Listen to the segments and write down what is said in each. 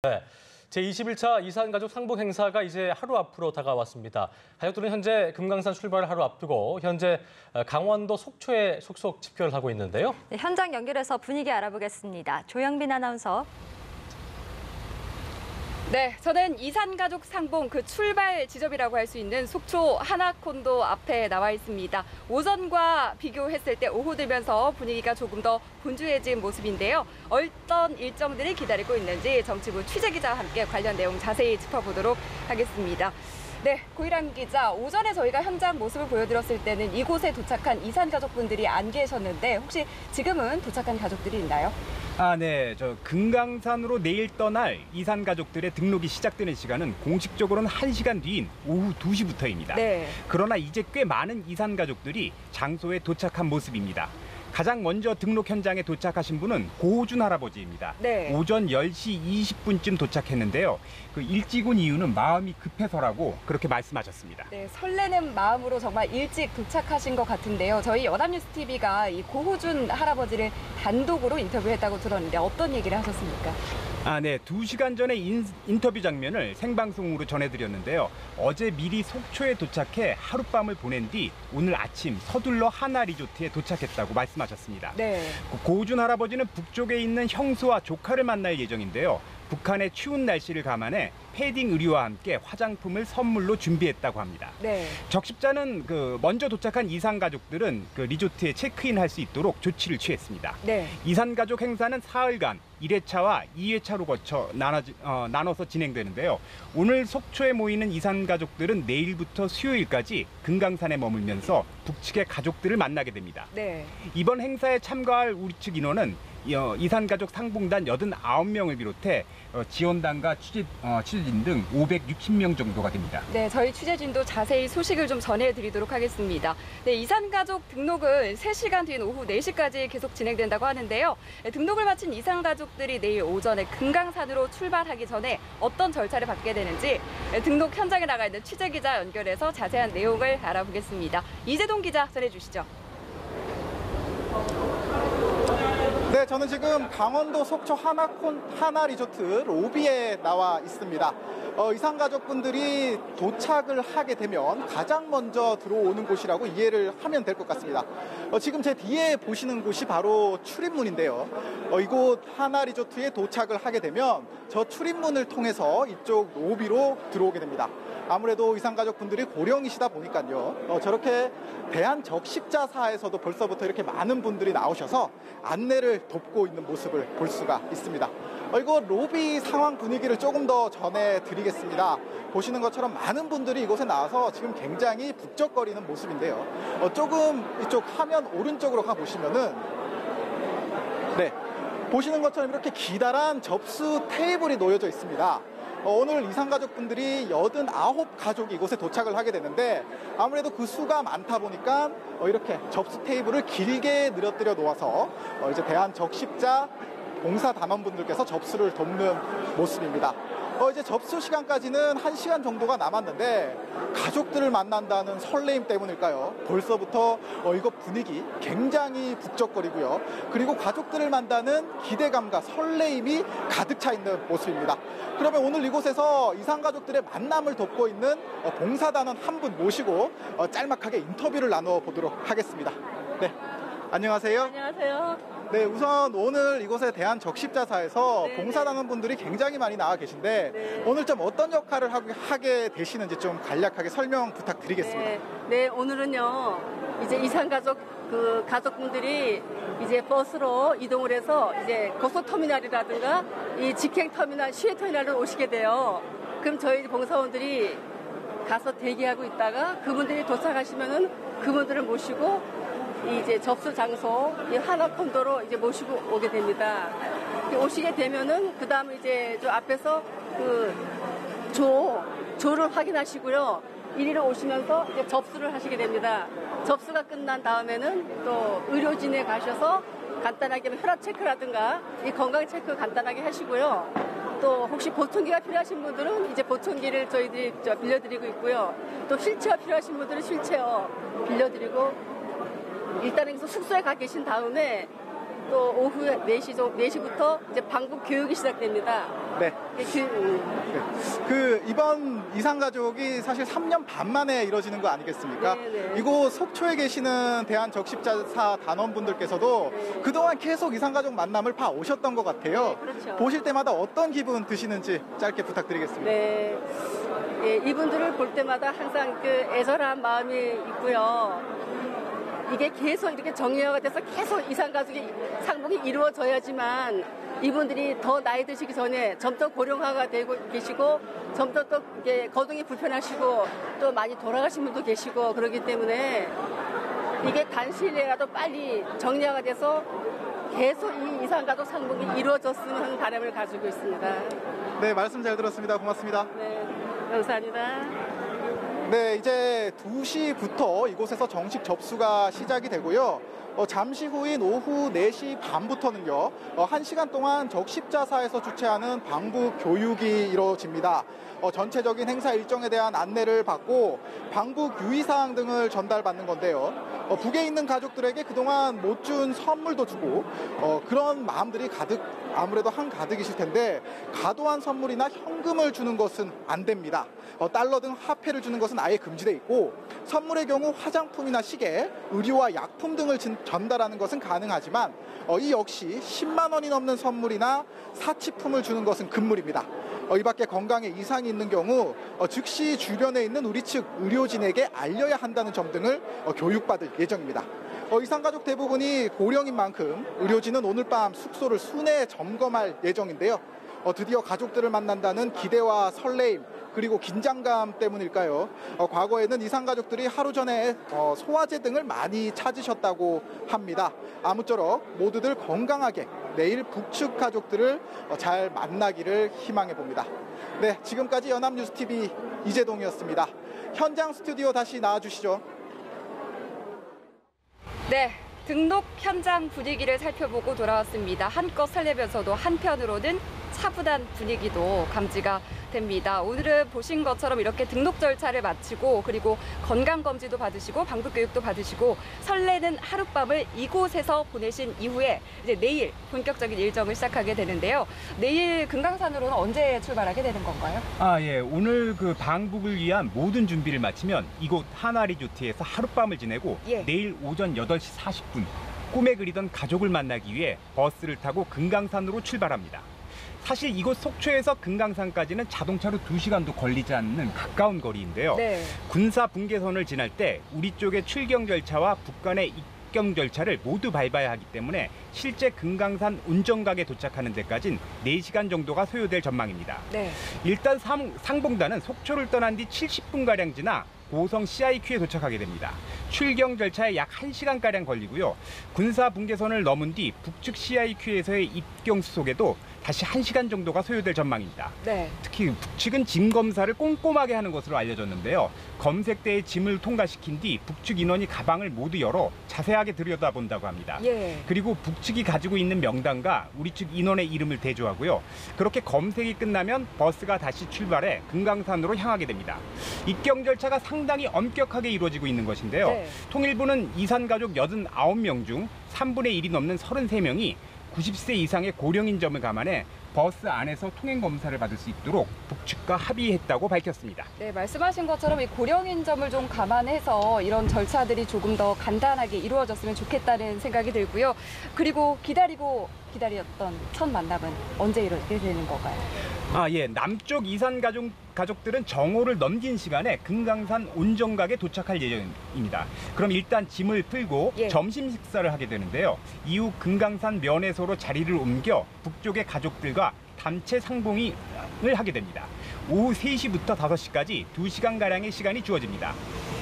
네, 제21차 이산가족 상봉 행사가 이제 하루 앞으로 다가왔습니다. 가족들은 현재 금강산 출발을 하루 앞두고 현재 강원도 속초에 속속 집결을 하고 있는데요. 네, 현장 연결해서 분위기 알아보겠습니다. 조영빈 아나운서. 네, 저는 이산가족 상봉 그 출발 지점이라고 할 수 있는 속초 하나콘도 앞에 나와 있습니다. 오전과 비교했을 때 오후 들면서 분위기가 조금 더 분주해진 모습인데요. 어떤 일정들이 기다리고 있는지 정치부 취재기자와 함께 관련 내용 자세히 짚어보도록 하겠습니다. 네, 고일환 기자, 오전에 저희가 현장 모습을 보여드렸을 때는 이곳에 도착한 이산가족분들이 안 계셨는데 혹시 지금은 도착한 가족들이 있나요? 네. 금강산으로 내일 떠날 이산 가족들의 등록이 시작되는 시간은 공식적으로는 1시간 뒤인 오후 2시부터입니다. 네. 그러나 이제 꽤 많은 이산 가족들이 장소에 도착한 모습입니다. 가장 먼저 등록 현장에 도착하신 분은 고호준 할아버지입니다. 네. 오전 10시 20분쯤 도착했는데요. 일찍 온 이유는 마음이 급해서라고 그렇게 말씀하셨습니다. 네, 설레는 마음으로 정말 일찍 도착하신 것 같은데요. 저희 연합뉴스TV가 이 고호준 할아버지를 단독으로 인터뷰했다고 들었는데 어떤 얘기를 하셨습니까? 네. 2시간 전에 인터뷰 장면을 생방송으로 전해드렸는데요. 어제 미리 속초에 도착해 하룻밤을 보낸 뒤 오늘 아침 서둘러 하나 리조트에 도착했다고 말씀하셨습니다. 네. 고우준 할아버지는 북쪽에 있는 형수와 조카를 만날 예정인데요. 북한의 추운 날씨를 감안해 패딩 의류와 함께 화장품을 선물로 준비했다고 합니다. 네. 적십자는 먼저 도착한 이산 가족들은 리조트에 체크인할 수 있도록 조치를 취했습니다. 네. 이산 가족 행사는 사흘간 1회차와 2회차로 거쳐 나눠서 진행되는데요. 오늘 속초에 모이는 이산 가족들은 내일부터 수요일까지 금강산에 머물면서 북측의 가족들을 만나게 됩니다. 네. 이번 행사에 참가할 우리 측 인원은 이산가족 상봉단 89명을 비롯해 지원단과 취재진 등 560명 정도가 됩니다. 네, 저희 취재진도 자세히 소식을 좀 전해드리도록 하겠습니다. 네, 이산가족 등록은 3시간 뒤인 오후 4시까지 계속 진행된다고 하는데요. 등록을 마친 이산가족들이 내일 오전에 금강산으로 출발하기 전에 어떤 절차를 받게 되는지 등록 현장에 나가 있는 취재기자 연결해서 자세한 내용을 알아보겠습니다. 이재동 기자 전해주시죠. 네, 저는 지금 강원도 속초 하나 리조트 로비에 나와 있습니다. 이산 가족분들이 도착을 하게 되면 가장 먼저 들어오는 곳이라고 이해를 하면 될 것 같습니다. 지금 제 뒤에 보시는 곳이 바로 출입문인데요. 이곳 하나 리조트에 도착을 하게 되면 저 출입문을 통해서 이쪽 로비로 들어오게 됩니다. 아무래도 이산 가족분들이 고령이시다 보니까요. 저렇게 대한적십자사에서도 벌써부터 이렇게 많은 분들이 나오셔서 안내를 돕고 있는 모습을 볼 수가 있습니다. 이거 로비 상황 분위기를 조금 더 전해드리겠습니다. 보시는 것처럼 많은 분들이 이곳에 나와서 지금 굉장히 북적거리는 모습인데요. 조금 이쪽 화면 오른쪽으로 가보시면은 네, 보시는 것처럼 이렇게 기다란 접수 테이블이 놓여져 있습니다. 오늘 이산가족분들이 89가족이 이곳에 도착을 하게 되는데 아무래도 그 수가 많다 보니까 이렇게 접수 테이블을 길게 늘어뜨려 놓아서 이제 대한적십자 봉사단원분들께서 접수를 돕는 모습입니다. 이제 접수 시간까지는 1시간 정도가 남았는데 가족들을 만난다는 설레임 때문일까요? 벌써부터 이곳 분위기 굉장히 북적거리고요. 그리고 가족들을 만나는 기대감과 설레임이 가득 차 있는 모습입니다. 그러면 오늘 이곳에서 이산 가족들의 만남을 돕고 있는 봉사단원 한 분 모시고 짤막하게 인터뷰를 나눠보도록 하겠습니다. 네, 안녕하세요. 안녕하세요. 네, 우선 오늘 이곳에 대한적십자사에서 네, 봉사단원분들이 굉장히 많이 나와 계신데 네. 오늘 좀 어떤 역할을 하게 되시는지 좀 간략하게 설명 부탁드리겠습니다. 네, 오늘은요 이제 이산가족 가족분들이 이제 버스로 이동을 해서 이제 고속터미널이라든가 이 직행터미널, 시외터미널로 오시게 돼요. 그럼 저희 봉사원들이 가서 대기하고 있다가 그분들이 도착하시면은 그분들을 모시고 이제 접수 장소 이 하나콘도로 이제 모시고 오게 됩니다. 오시게 되면은 그 다음에 이제 저 앞에서 조를 확인하시고요. 이리로 오시면서 이제 접수를 하시게 됩니다. 접수가 끝난 다음에는 또 의료진에 가셔서 간단하게 혈압 체크라든가 이 건강 체크 간단하게 하시고요. 또 혹시 보청기가 필요하신 분들은 이제 보청기를 저희들이 빌려드리고 있고요. 또 휠체어 필요하신 분들은 휠체어 빌려드리고 일단 여기서 숙소에 가 계신 다음에 또 오후 4시부터 이제 방북 교육이 시작됩니다. 네. 이번 이산가족이 사실 3년 반 만에 이뤄지는 거 아니겠습니까? 네네. 이곳 속초에 계시는 대한적십자사 단원분들께서도 그동안 계속 이산가족 만남을 봐 오셨던 것 같아요. 네, 그렇죠. 보실 때마다 어떤 기분 드시는지 짧게 부탁드리겠습니다. 네. 예, 이분들을 볼 때마다 항상 그 애절한 마음이 있고요. 이게 계속 이렇게 정리화가 돼서 계속 이산가족의 상봉이 이루어져야지만 이분들이 더 나이 드시기 전에 점점 고령화가 되고 계시고 점점 또 이게 거동이 불편하시고 또 많이 돌아가신 분도 계시고 그렇기 때문에 이게 단시일에라도 빨리 정리화가 돼서 계속 이 이산가족 상봉이 이루어졌으면 하는 바람을 가지고 있습니다. 네, 말씀 잘 들었습니다. 고맙습니다. 네, 감사합니다. 네, 이제 2시부터 이곳에서 정식 접수가 시작이 되고요. 잠시 후인 오후 4시 반부터는요, 1시간 동안 적십자사에서 주최하는 방북 교육이 이루어집니다. 전체적인 행사 일정에 대한 안내를 받고 방북 유의사항 등을 전달받는 건데요. 북에 있는 가족들에게 그동안 못 준 선물도 주고 그런 마음들이 아무래도 한가득이실 텐데 과도한 선물이나 현금을 주는 것은 안 됩니다. 달러 등 화폐를 주는 것은 아예 금지돼 있고 선물의 경우 화장품이나 시계, 의류와 약품 등을 전달하는 것은 가능하지만 이 역시 10만 원이 넘는 선물이나 사치품을 주는 것은 금물입니다. 이 밖에 건강에 이상이 있는 경우 즉시 주변에 있는 우리 측 의료진에게 알려야 한다는 점 등을 교육받을 예정입니다. 이산가족 대부분이 고령인 만큼 의료진은 오늘 밤 숙소를 순회 점검할 예정인데요. 드디어 가족들을 만난다는 기대와 설레임 그리고 긴장감 때문일까요? 과거에는 이산가족들이 하루 전에 소화제 등을 많이 찾으셨다고 합니다. 아무쪼록 모두들 건강하게 내일 북측 가족들을 잘 만나기를 희망해 봅니다. 네, 지금까지 연합뉴스TV 이재동이었습니다. 현장 스튜디오 다시 나와주시죠. 네, 등록 현장 분위기를 살펴보고 돌아왔습니다. 한껏 설레면서도 한편으로는 차분한 분위기도 감지가 됩니다. 오늘은 보신 것처럼 이렇게 등록 절차를 마치고 그리고 건강검진도 받으시고 방북교육도 받으시고 설레는 하룻밤을 이곳에서 보내신 이후에 이제 내일 본격적인 일정을 시작하게 되는데요. 내일 금강산으로는 언제 출발하게 되는 건가요? 예. 오늘 그 방북을 위한 모든 준비를 마치면 이곳 하나리조트에서 하룻밤을 지내고 예. 내일 오전 8시 40분 꿈에 그리던 가족을 만나기 위해 버스를 타고 금강산으로 출발합니다. 사실 이곳 속초에서 금강산까지는 자동차로 2시간도 걸리지 않는 가까운 거리인데요. 네. 군사 분계선을 지날 때 우리 쪽의 출경 절차와 북 간의 입경 절차를 모두 밟아야 하기 때문에 실제 금강산 운정각에 도착하는 데까지는 4시간 정도가 소요될 전망입니다. 네. 일단 상봉단은 속초를 떠난 뒤 70분가량 지나 고성 CIQ에 도착하게 됩니다. 출경 절차에 약 1시간가량 걸리고요. 군사 분계선을 넘은 뒤 북측 CIQ에서의 입경 수속에도 다시 1시간 정도가 소요될 전망입니다. 네. 특히 북측은 짐 검사를 꼼꼼하게 하는 것으로 알려졌는데요. 검색대에 짐을 통과시킨 뒤 북측 인원이 가방을 모두 열어 자세하게 들여다본다고 합니다. 예. 그리고 북측이 가지고 있는 명단과 우리 측 인원의 이름을 대조하고요. 그렇게 검색이 끝나면 버스가 다시 출발해 금강산으로 향하게 됩니다. 입경 절차가 상당히 엄격하게 이루어지고 있는 것인데요. 네. 통일부는 이산가족 89명 중 3분의 1이 넘는 33명이 90세 이상의 고령인 점을 감안해 버스 안에서 통행 검사를 받을 수 있도록 북측과 합의했다고 밝혔습니다. 네, 말씀하신 것처럼 이 고령인 점을 좀 감안해서 이런 절차들이 조금 더 간단하게 이루어졌으면 좋겠다는 생각이 들고요. 그리고 기다렸던 첫 만남은 언제 이루어지게 되는 건가요? 예. 남쪽 이산 가족들은 정오를 넘긴 시간에 금강산 온정각에 도착할 예정입니다. 그럼 일단 짐을 풀고 예. 점심 식사를 하게 되는데요. 이후 금강산 면회소로 자리를 옮겨 북쪽의 가족들과 단체 상봉을 하게 됩니다. 오후 3시부터 5시까지 2시간가량의 시간이 주어집니다.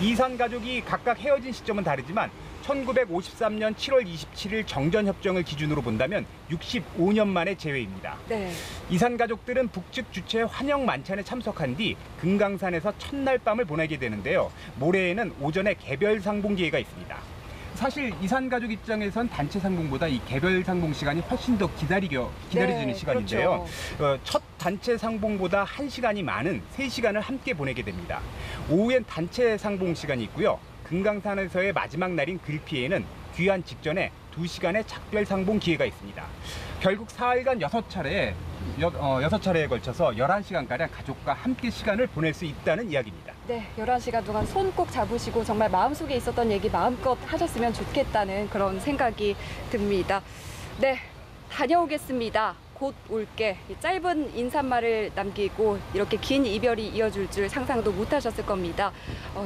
이산 가족이 각각 헤어진 시점은 다르지만 1953년 7월 27일 정전협정을 기준으로 본다면 65년 만의 재회입니다. 네. 이산 가족들은 북측 주최의 환영 만찬에 참석한 뒤 금강산에서 첫날 밤을 보내게 되는데요. 모레에는 오전에 개별 상봉 기회가 있습니다. 사실 이산 가족 입장에선 단체 상봉보다 이 개별 상봉 시간이 훨씬 더 기다려지는 네, 시간인데요. 그렇죠. 첫 단체 상봉보다 1시간이 많은 3시간을 함께 보내게 됩니다. 오후엔 단체 상봉 시간이 있고요. 금강산에서의 마지막 날인 글피에는 귀환 직전에 2시간의 작별 상봉 기회가 있습니다. 결국 사흘간 6차례 여섯 차례에 걸쳐서 11시간가량 가족과 함께 시간을 보낼 수 있다는 이야기입니다. 네, 11시간 동안 손 꼭 잡으시고 정말 마음속에 있었던 얘기 마음껏 하셨으면 좋겠다는 그런 생각이 듭니다. 네, 다녀오겠습니다. 곧 올게. 짧은 인사말을 남기고 이렇게 긴 이별이 이어질 줄 상상도 못하셨을 겁니다.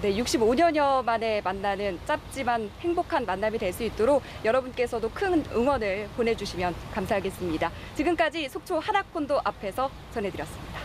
네, 65년여 만에 만나는 짧지만 행복한 만남이 될 수 있도록 여러분께서도 큰 응원을 보내주시면 감사하겠습니다. 지금까지 속초 하나콘도 앞에서 전해드렸습니다.